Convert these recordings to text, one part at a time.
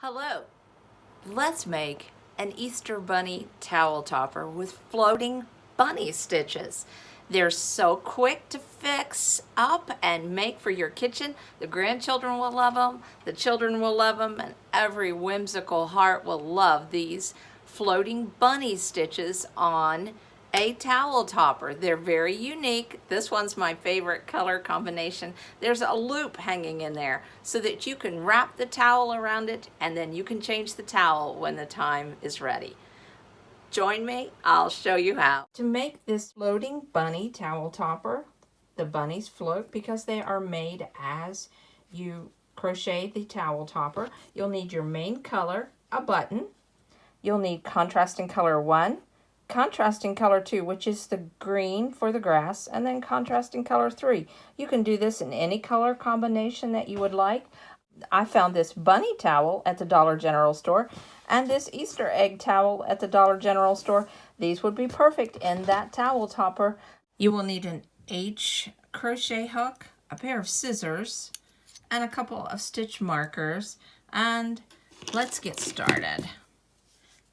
Hello, let's make an Easter bunny towel topper with floating bunny stitches. They're so quick to fix up and make for your kitchen. The grandchildren will love them, the children will love them, and every whimsical heart will love these floating bunny stitches on a towel topper. They're very unique. This one's my favorite color combination. There's a loop hanging in there so that you can wrap the towel around it and then you can change the towel when the time is ready. Join me, I'll show you how. To make this floating bunny towel topper, the bunnies float because they are made as you crochet the towel topper. You'll need your main color, a button. You'll need contrasting color 1, contrasting color 2, which is the green for the grass, and then contrasting color 3. You can do this in any color combination that you would like. I found this bunny towel at the Dollar General store and this Easter egg towel at the Dollar General store. These would be perfect in that towel topper. You will need an H crochet hook, a pair of scissors, and a couple of stitch markers. And let's get started.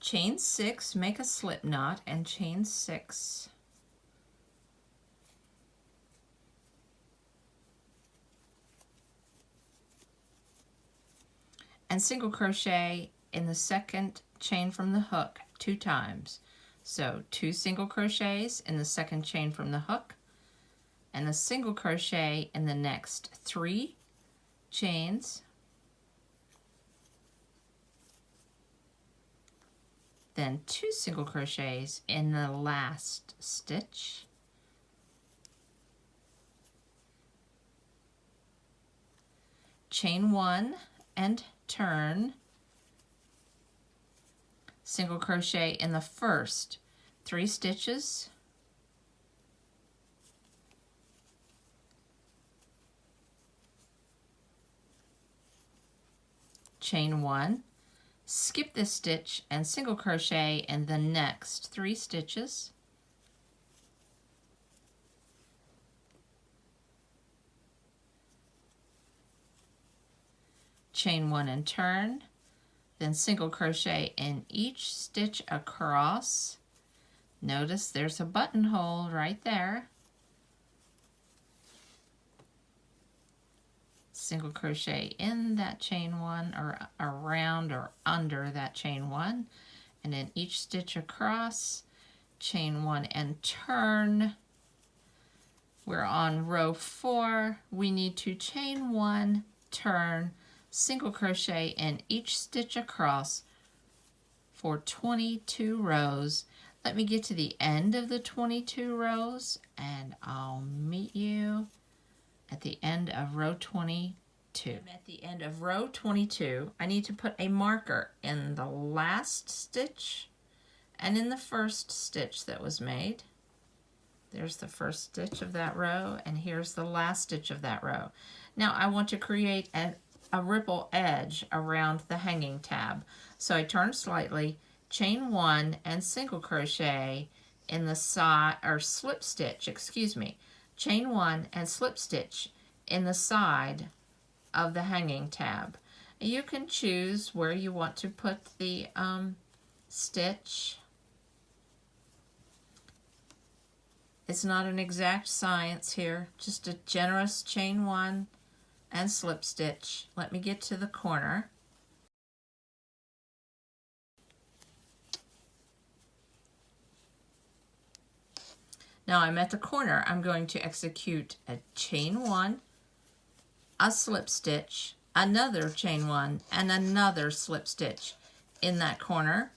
Chain 6, make a slip knot, and chain 6. And single crochet in the second chain from the hook 2 times. So 2 single crochets in the second chain from the hook, and a single crochet in the next 3 chains. Then 2 single crochets in the last stitch. Chain 1 and turn. Single crochet in the first 3 stitches. Chain 1. Skip this stitch and single crochet in the next 3 stitches. Chain 1 and turn, then single crochet in each stitch across. Notice there's a buttonhole right there. Single crochet in that chain 1 or around or under that chain 1, and in each stitch across, chain 1 and turn. We're on row 4. We need to chain 1, turn, single crochet in each stitch across for 22 rows. Let me get to the end of the 22 rows and I'll meet you at the end of row 22. I'm at the end of row 22. I need to put a marker in the last stitch and in the first stitch that was made. There's the first stitch of that row, and here's the last stitch of that row. Now I want to create a ripple edge around the hanging tab. So I turn slightly, chain 1 and single crochet in the side, or slip stitch, excuse me. Chain 1 and slip stitch in the side of the hanging tab. You can choose where you want to put the stitch. It's not an exact science here, just a generous chain 1 and slip stitch. Let me get to the corner. Now I'm at the corner. I'm going to execute a chain 1, a slip stitch, another chain 1, and another slip stitch in that corner.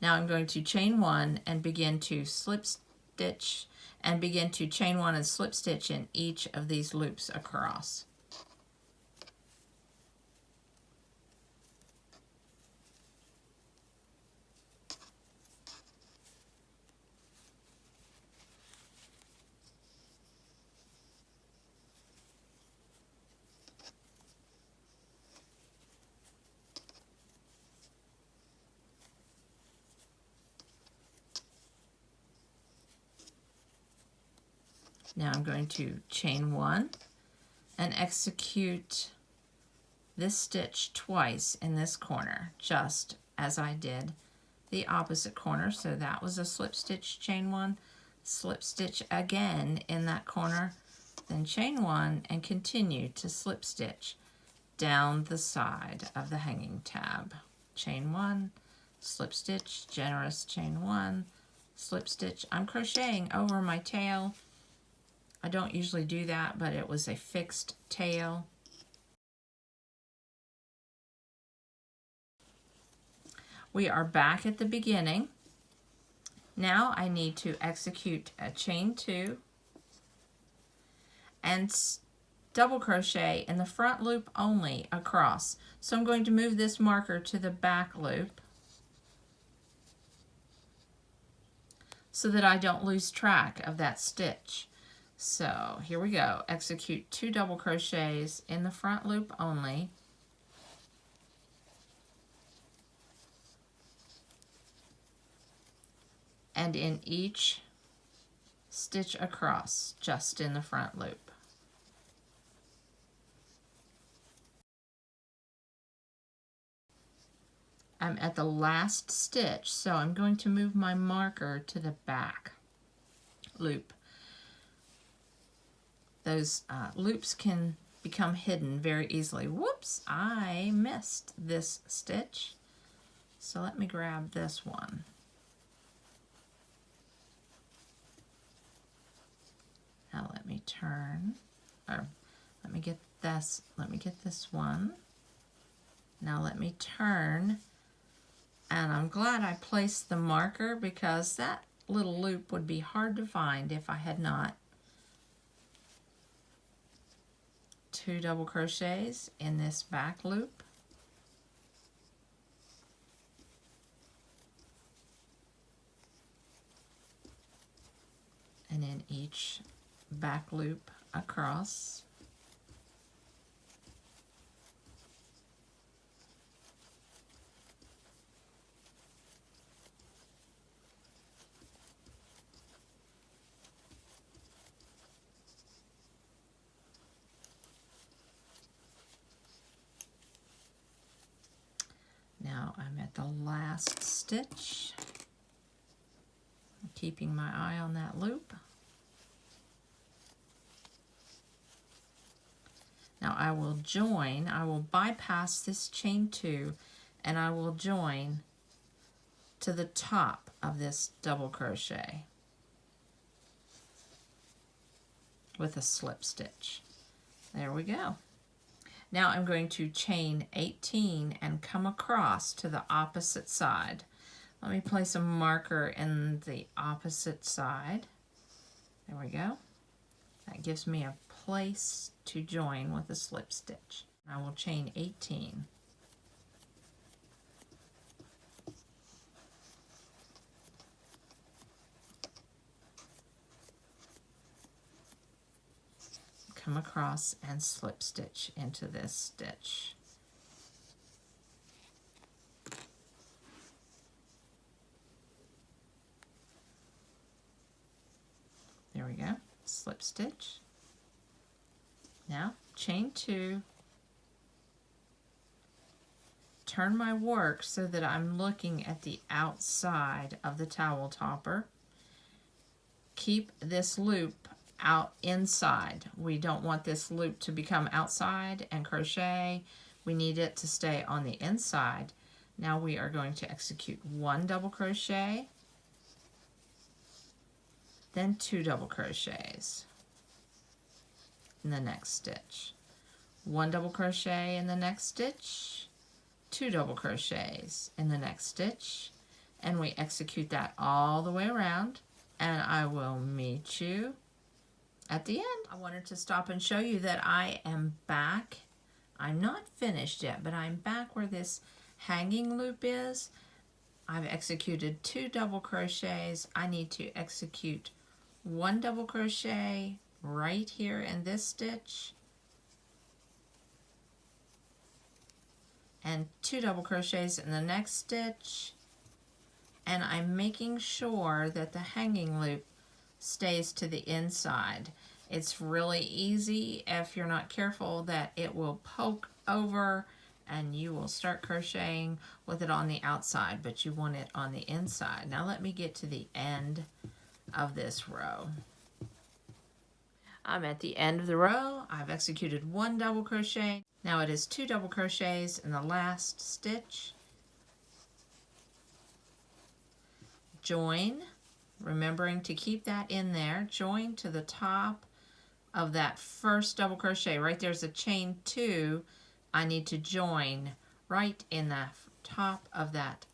Now I'm going to chain 1 and begin to slip stitch and begin to chain 1 and slip stitch in each of these loops across. Now I'm going to chain 1 and execute this stitch twice in this corner, just as I did the opposite corner. So that was a slip stitch, chain one, slip stitch again in that corner, then chain one, and continue to slip stitch down the side of the hanging tab. Chain one, slip stitch, generous chain one, slip stitch. I'm crocheting over my tail. I don't usually do that, but it was a fixed tail. We are back at the beginning. Now I need to execute a chain two and double crochet in the front loop only across. So I'm going to move this marker to the back loop so that I don't lose track of that stitch. So here we go. Execute 2 double crochets in the front loop only. And in each stitch across, just in the front loop. I'm at the last stitch, so I'm going to move my marker to the back loop. Those loops can become hidden very easily. Whoops, I missed this stitch. So let me grab this one. Now let me turn, or let me get this one. Now let me turn, and I'm glad I placed the marker because that little loop would be hard to find if I had not. 2 double crochets in this back loop. And in each back loop across. Now I'm at the last stitch, keeping my eye on that loop. Now I will join, I will bypass this chain 2, and I will join to the top of this double crochet with a slip stitch. There we go. Now I'm going to chain 18 and come across to the opposite side. Let me place a marker in the opposite side. There we go. That gives me a place to join with a slip stitch. I will chain 18. Come across and slip stitch into this stitch. There we go, slip stitch. Now chain 2, turn my work so that I'm looking at the outside of the towel topper. Keep this loop out inside. We don't want this loop to become outside and crochet. We need it to stay on the inside. Now we are going to execute 1 double crochet, then 2 double crochets in the next stitch. 1 double crochet in the next stitch, 2 double crochets in the next stitch, and we execute that all the way around, and I will meet you at the end. I wanted to stop and show you that I am back. I'm not finished yet, but I'm back where this hanging loop is. I've executed 2 double crochets. I need to execute 1 double crochet right here in this stitch and 2 double crochets in the next stitch, and I'm making sure that the hanging loop stays to the inside. It's really easy if you're not careful that it will poke over, and you will start crocheting with it on the outside, but you want it on the inside. Now let me get to the end of this row. I'm at the end of the row. I've executed 1 double crochet. Now it is 2 double crochets in the last stitch. Join, remembering to keep that in there. Join to the top of that first double crochet. Right there's a chain 2. I need to join right in the top of that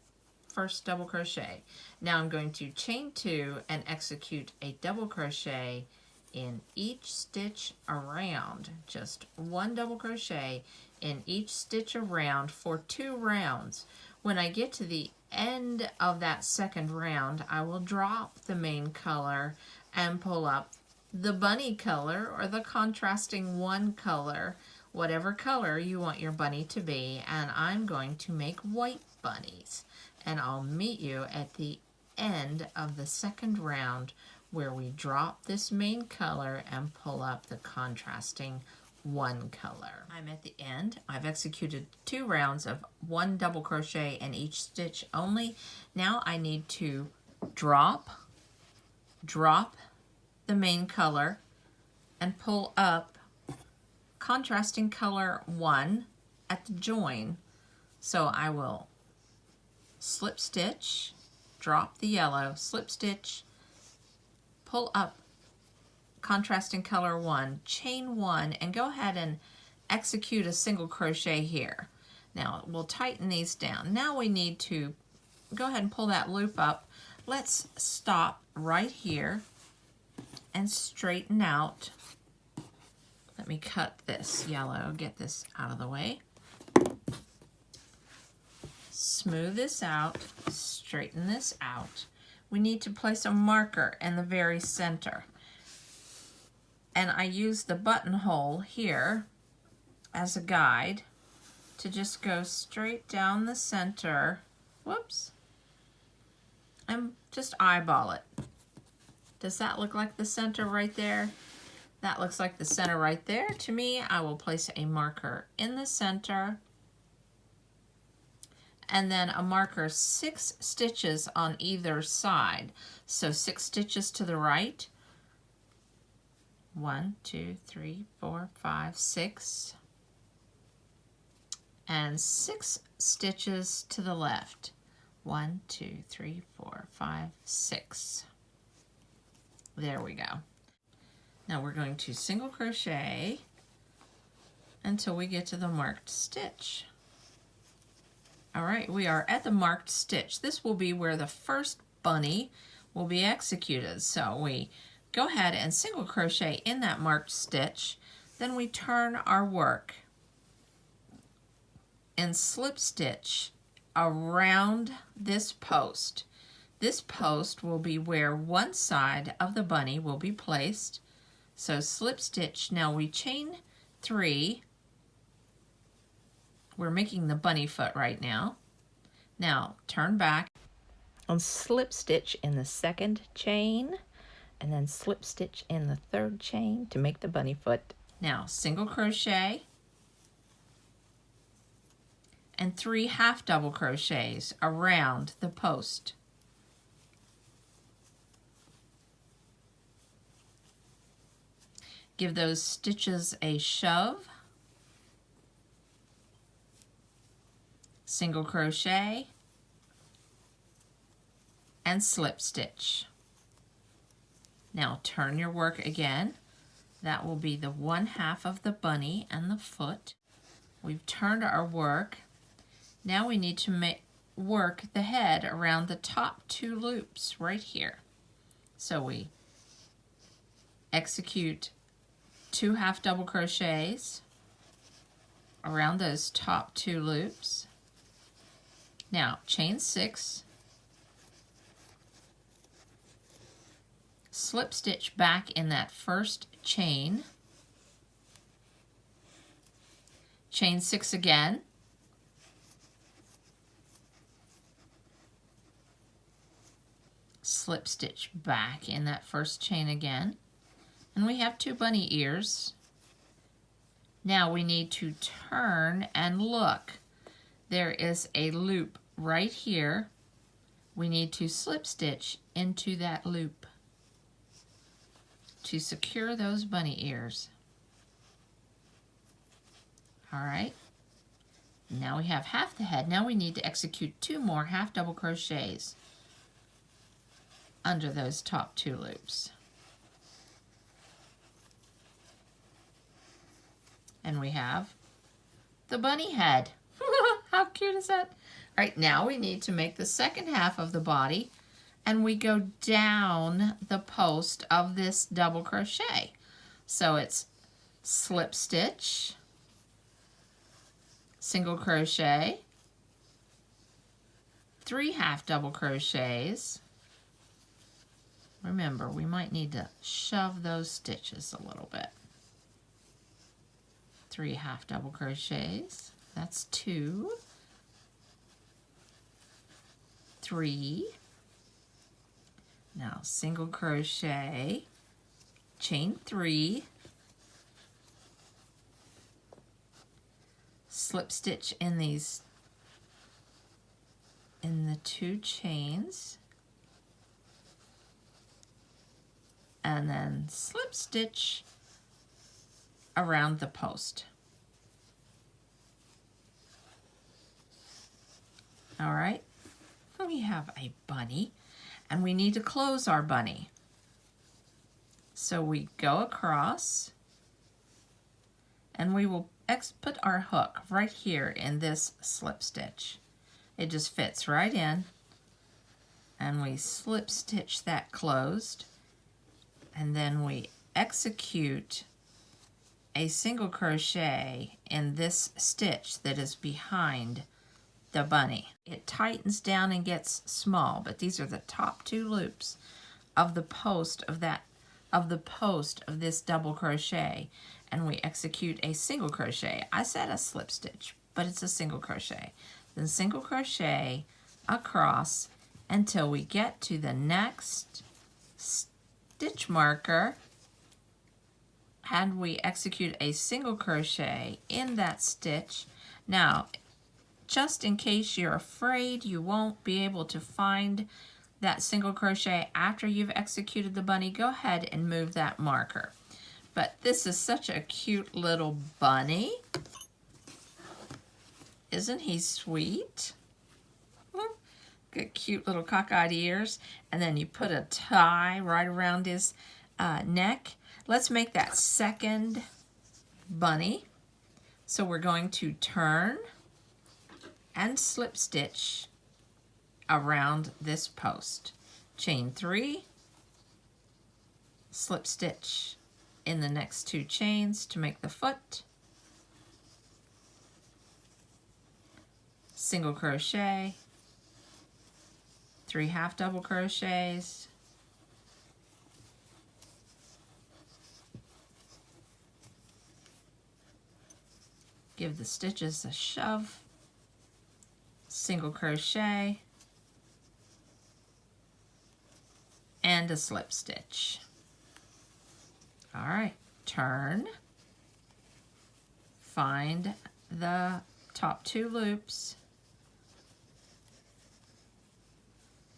first double crochet. Now I'm going to chain 2 and execute a double crochet in each stitch around. Just 1 double crochet in each stitch around for 2 rounds. When I get to the end of that second round, I will drop the main color and pull up the bunny color or the contrasting 1 color, whatever color you want your bunny to be, and I'm going to make white bunnies. And I'll meet you at the end of the second round where we drop this main color and pull up the contrasting 1 color. I'm at the end. I've executed 2 rounds of 1 double crochet in each stitch only. Now I need to drop the main color and pull up contrasting color 1 at the join. So I will slip stitch, drop the yellow, slip stitch, pull up contrasting color 1, chain 1, and go ahead and execute a single crochet here. Now we'll tighten these down. Now we need to go ahead and pull that loop up. Let's stop right here and straighten out. Let me cut this yellow, get this out of the way. Smooth this out, straighten this out. We need to place a marker in the very center. And I use the buttonhole here as a guide to just go straight down the center. Whoops. And just eyeball it. Does that look like the center right there? That looks like the center right there. To me, I will place a marker in the center and then a marker 6 stitches on either side. So 6 stitches to the right. 1, 2, 3, 4, 5, 6. And 6 stitches to the left. 1, 2, 3, 4, 5, 6. There we go. Now we're going to single crochet until we get to the marked stitch. All right, we are at the marked stitch. This will be where the first bunny will be executed. So we go ahead and single crochet in that marked stitch. Then we turn our work and slip stitch around this post. This post will be where one side of the bunny will be placed. So slip stitch. Now we chain 3. We're making the bunny foot right now. Now turn back and slip stitch in the second chain and then slip stitch in the third chain to make the bunny foot. Now single crochet and 3 half double crochets around the post. Give those stitches a shove. Single crochet and slip stitch. Now turn your work again. That will be the 1/2 of the bunny and the foot. We've turned our work. Now we need to work the head around the top 2 loops right here. So we execute 2 half double crochets around those top 2 loops. Now chain 6, slip stitch back in that first chain, chain 6 again, slip stitch back in that first chain again, and we have 2 bunny ears. Now we need to turn and look. There is a loop right here. We need to slip stitch into that loop to secure those bunny ears. All right. Now we have half the head. Now we need to execute 2 more half double crochets under those top 2 loops. And we have the bunny head. How cute is that? All right, now we need to make the second half of the body, and we go down the post of this double crochet. So it's slip stitch, single crochet, 3 half double crochets. Remember, we might need to shove those stitches a little bit. 3 half double crochets, that's 2, 3, now single crochet, chain 3, slip stitch in the 2 chains, and then slip stitch around the post. All right, we have a bunny, and we need to close our bunny. So we go across, and we will put our hook right here in this slip stitch. It just fits right in, and we slip stitch that closed, and then we execute a single crochet in this stitch that is behind the bunny. It tightens down and gets small, but these are the top 2 loops of the post of this double crochet, and we execute a single crochet. I said a slip stitch, but it's a single crochet. Then single crochet across until we get to the next stitch marker, and we execute a single crochet in that stitch. Now, just in case you're afraid you won't be able to find that single crochet after you've executed the bunny, go ahead and move that marker. But this is such a cute little bunny. Isn't he sweet? Got cute little cockeyed ears, and then you put a tie right around his neck. Let's make that second bunny. So we're going to turn and slip stitch around this post. Chain 3, slip stitch in the next 2 chains to make the foot, single crochet, 3 half double crochets, give the stitches a shove, single crochet, and a slip stitch. All right, turn, find the top 2 loops.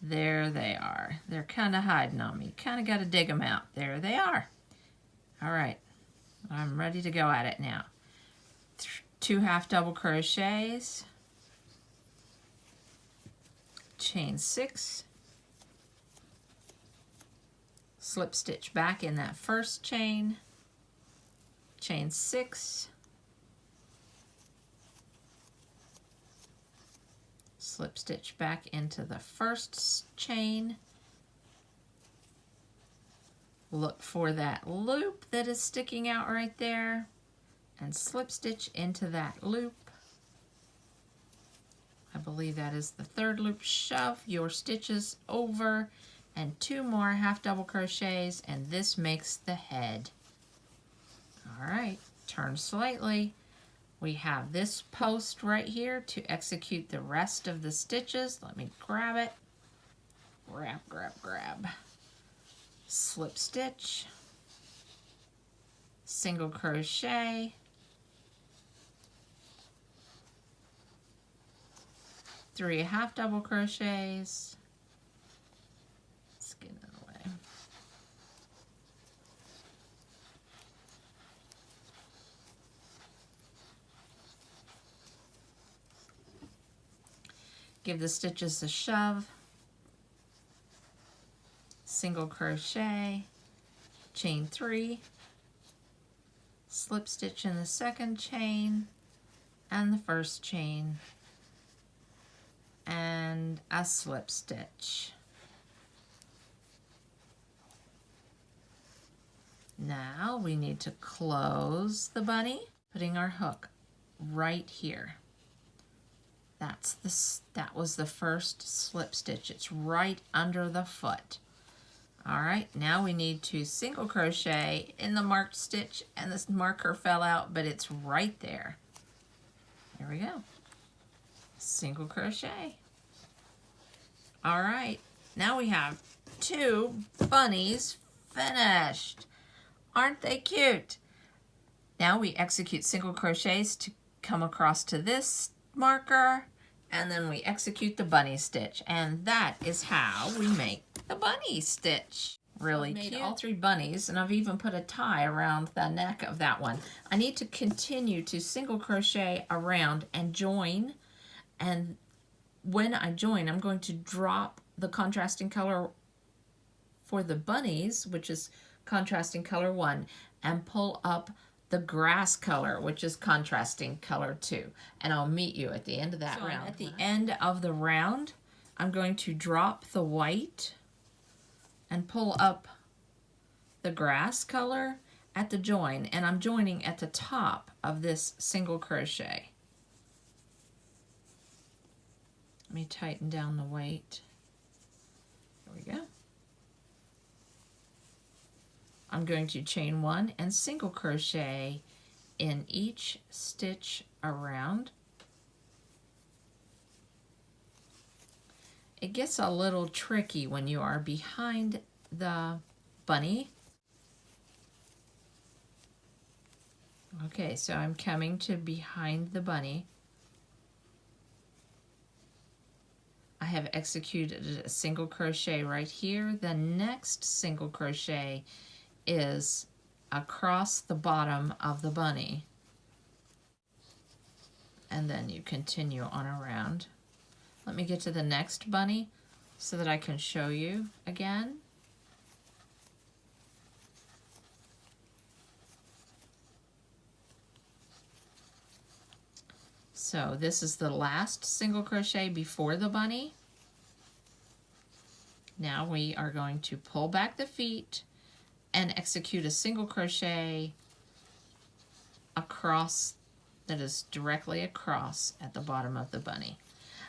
There they are. They're kind of hiding on me. Kind of got to dig them out. There they are. All right, I'm ready to go at it now. 2 half double crochets, chain 6, slip stitch back in that first chain, chain 6, slip stitch back into the first chain, look for that loop that is sticking out right there, and slip stitch into that loop. I believe that is the 3rd loop. Shove your stitches over, and 2 more half double crochets, and this makes the head. All right, turn slightly. We have this post right here to execute the rest of the stitches. Let me grab it. Grab, grab, grab. Slip stitch, single crochet, 3 half double crochets. Let's get in the way. Give the stitches a shove, single crochet, chain 3, slip stitch in the second chain and the first chain, and a slip stitch. Now we need to close the bunny, putting our hook right here. That was the first slip stitch. It's right under the foot. All right, now we need to single crochet in the marked stitch, and this marker fell out, but it's right there. There we go. Single crochet. All right, now we have 2 bunnies finished. Aren't they cute? Now we execute single crochets to come across to this marker, and then we execute the bunny stitch, and that is how we make the bunny stitch. Really cute. I made all 3 bunnies, and I've even put a tie around the neck of that one. I need to continue to single crochet around and join, and when I join, I'm going to drop the contrasting color for the bunnies, which is contrasting color 1, and pull up the grass color, which is contrasting color 2. And I'll meet you at the end of that round. At the end of the round, I'm going to drop the white and pull up the grass color at the join, and I'm joining at the top of this single crochet. Let me tighten down the weight. There we go. I'm going to chain 1 and single crochet in each stitch around. It gets a little tricky when you are behind the bunny. Okay, so I'm coming to behind the bunny. I have executed a single crochet right here. The next single crochet is across the bottom of the bunny, and then you continue on around. Let me get to the next bunny so that I can show you again. So this is the last single crochet before the bunny. Now we are going to pull back the feet and execute a single crochet across, that is directly across at the bottom of the bunny.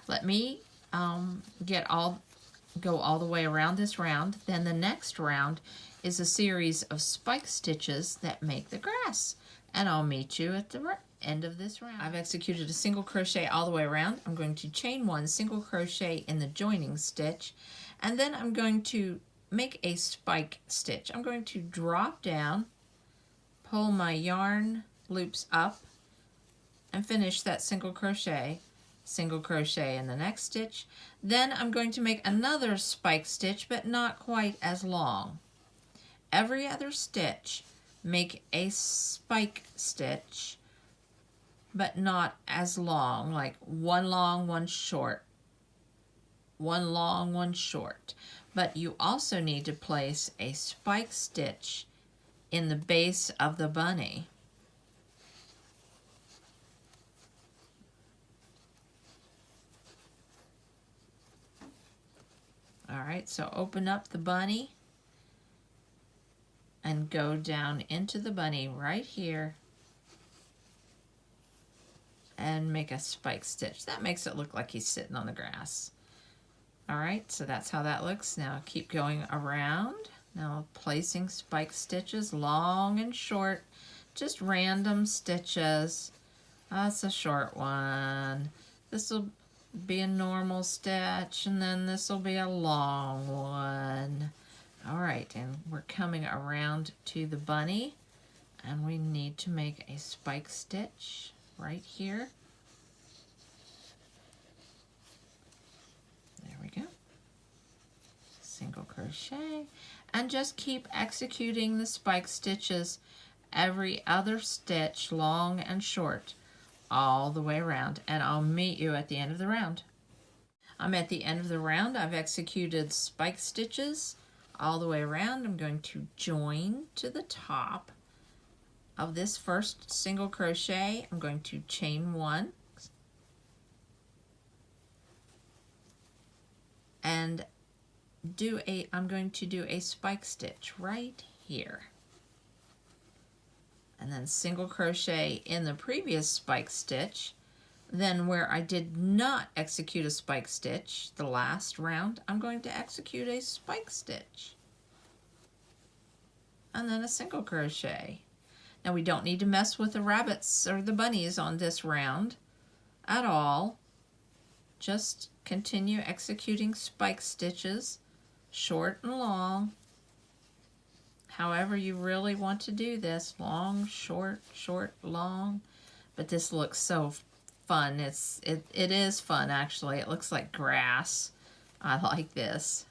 Let me go all the way around this round. Then the next round is a series of spike stitches that make the grass, and I'll meet you at the end of this round. I've executed a single crochet all the way around. I'm going to chain 1 single crochet in the joining stitch, and then I'm going to make a spike stitch. I'm going to drop down, pull my yarn loops up, and finish that single crochet in the next stitch. Then I'm going to make another spike stitch, but not quite as long. Every other stitch, make a spike stitch, but not as long, like one long, one short, one long, one short. But you also need to place a spike stitch in the base of the bunny. All right, so open up the bunny and go down into the bunny right here and make a spike stitch. That makes it look like he's sitting on the grass. All right, so that's how that looks. Now keep going around. Now placing spike stitches, long and short, just random stitches. That's a short one. This will be a normal stitch, and then this will be a long one. All right, and we're coming around to the bunny, and we need to make a spike stitch right here. crochet, and just keep executing the spike stitches every other stitch, long and short, all the way around, and I'll meet you at the end of the round. I'm at the end of the round. I've executed spike stitches all the way around. I'm going to join to the top of this first single crochet. I'm going to chain one and I'm going to do a spike stitch right here, and then single crochet in the previous spike stitch. Then where I did not execute a spike stitch the last round, I'm going to execute a spike stitch and then a single crochet. Now we don't need to mess with the rabbits or the bunnies on this round at all. Just continue executing spike stitches, short and long, however you really want to do this. Long, short, short, long. But this looks so fun. It is fun, actually. It looks like grass. I like this.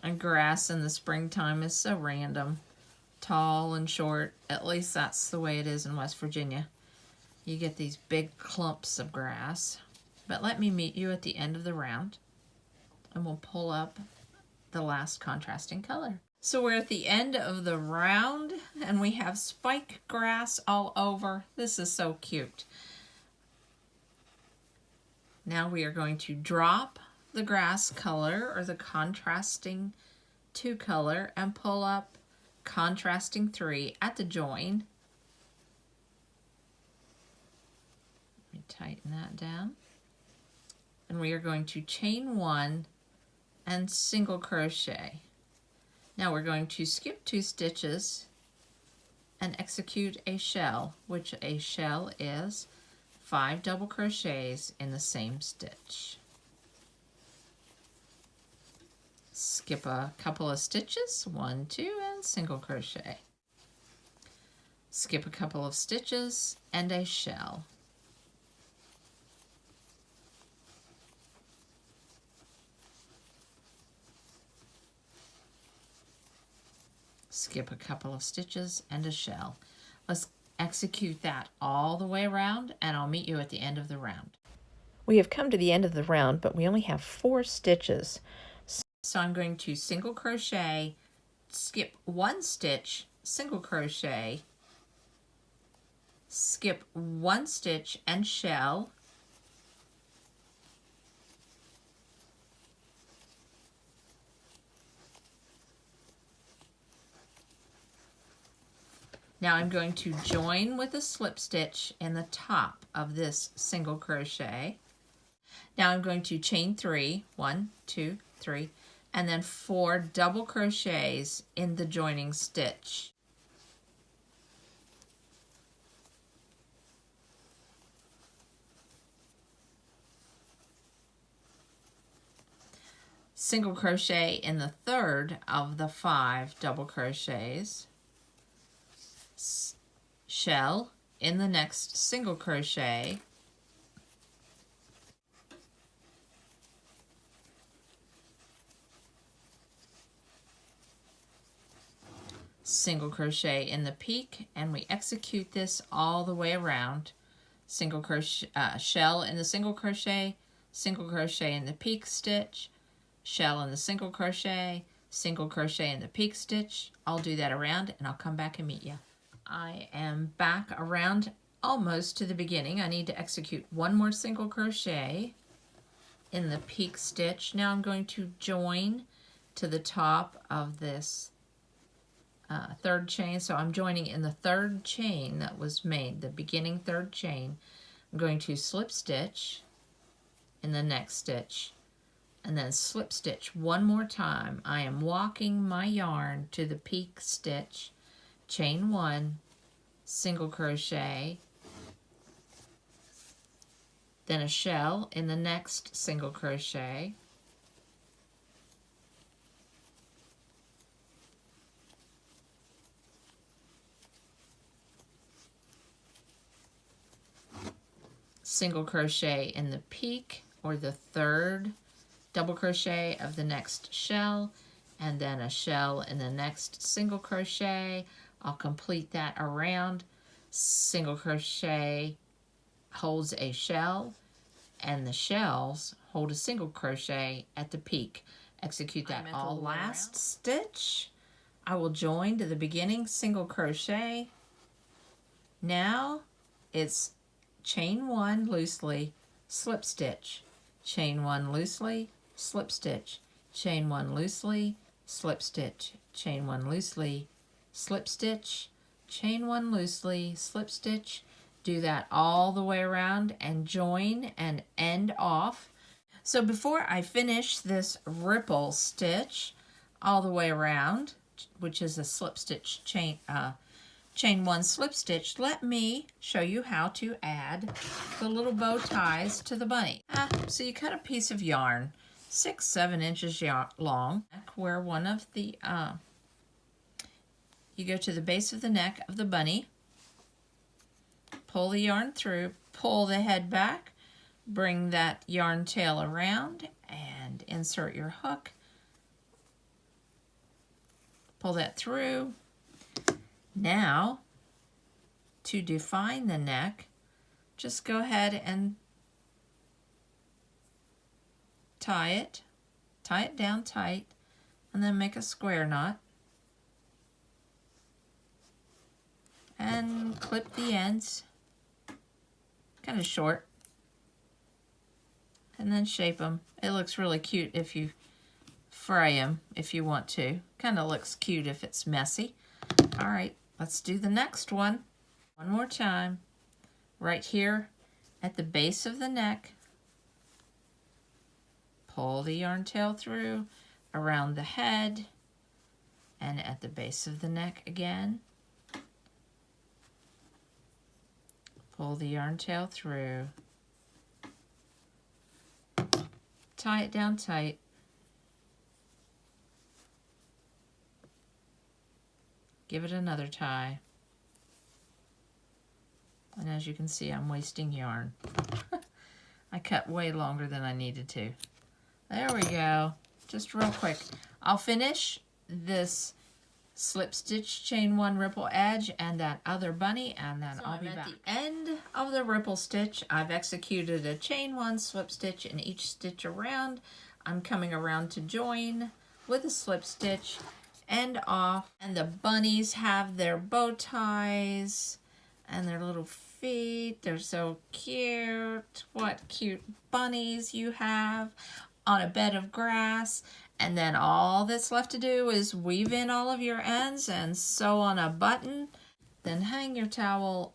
And grass in the springtime is so random. Tall and short. At least that's the way it is in West Virginia. You get these big clumps of grass. But let me meet you at the end of the round, and we'll pull up the last contrasting color. So we're at the end of the round, and we have spike grass all over. This is so cute. Now we are going to drop the grass color, or the contrasting 2 color, and pull up contrasting 3 at the join. Let me tighten that down. And we are going to chain 1 and single crochet. Now we're going to skip 2 stitches and execute a shell, which a shell is 5 double crochets in the same stitch. Skip a couple of stitches, 1, 2, and single crochet. Skip a couple of stitches and a shell. Skip a couple of stitches and a shell. Let's execute that all the way around, and I'll meet you at the end of the round. We have come to the end of the round, but we only have 4 stitches. So I'm going to single crochet, skip 1 stitch, single crochet, skip 1 stitch and shell, now I'm going to join with a slip stitch in the top of this single crochet. Now I'm going to chain 3, 1, 2, 3, and then 4 double crochets in the joining stitch. Single crochet in the third of the 5 double crochets. Shell in the next single crochet. Single crochet in the peak, and we execute this all the way around. Single crochet, shell in the single crochet in the peak stitch, shell in the single crochet in the peak stitch. I'll do that around, and I'll come back and meet you. I am back around almost to the beginning. I need to execute 1 more single crochet in the peak stitch. Now I'm going to join to the top of this 3rd chain. So I'm joining in the 3rd chain that was made, the beginning 3rd chain. I'm going to slip stitch in the next stitch and then slip stitch 1 more time. I am walking my yarn to the peak stitch, chain 1, single crochet, then a shell in the next single crochet, single crochet in the peak or the third double crochet of the next shell, and then a shell in the next single crochet. I'll complete that around. Single crochet holds a shell, and the shells hold a single crochet at the peak. Execute that all last stitch. I will join to the beginning single crochet. Now it's chain one loosely, slip stitch, chain one loosely, slip stitch, chain one loosely, slip stitch, chain one loosely, slip stitch, chain one loosely, slip stitch. Do that all the way around and join and end off. So before I finish this ripple stitch all the way around, which is a slip stitch chain one slip stitch, let me show you how to add the little bow ties to the bunny. So you cut a piece of yarn 6-7 inches long, where one of the you go to the base of the neck of the bunny, pull the yarn through, pull the head back, bring that yarn tail around and insert your hook, pull that through. Now, to define the neck, just go ahead and tie it down tight, and then make a square knot. And clip the ends, kind of short, and then shape them. It looks really cute if you fray them, if you want to. Kind of looks cute if it's messy. All right, let's do the next one. One more time. Right here at the base of the neck, pull the yarn tail through, around the head, and at the base of the neck again. Pull the yarn tail through, tie it down tight, give it another tie, and as you can see, I'm wasting yarn. I cut way longer than I needed to. There we go, just real quick. I'll finish this slip stitch, chain one, ripple edge, and that other bunny, and then I'll be back. At the end of the ripple stitch, I've executed a chain one, slip stitch in each stitch around. I'm coming around to join with a slip stitch, end off, and the bunnies have their bow ties and their little feet. They're so cute. What cute bunnies you have on a bed of grass. And then all that's left to do is weave in all of your ends and sew on a button. Then hang your towel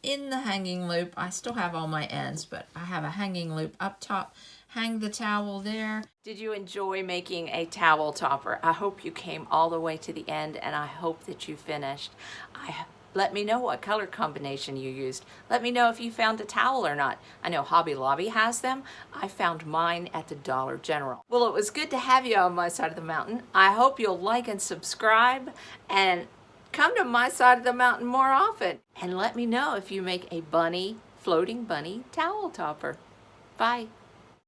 in the hanging loop. I still have all my ends, but I have a hanging loop up top. Hang the towel there. Did you enjoy making a towel topper? I hope you came all the way to the end, and I hope that you finished. Let me know what color combination you used. Let me know if you found a towel or not. I know Hobby Lobby has them. I found mine at the Dollar General. Well, it was good to have you on my side of the mountain. I hope you'll like and subscribe and come to my side of the mountain more often. And let me know if you make a floating bunny towel topper. Bye.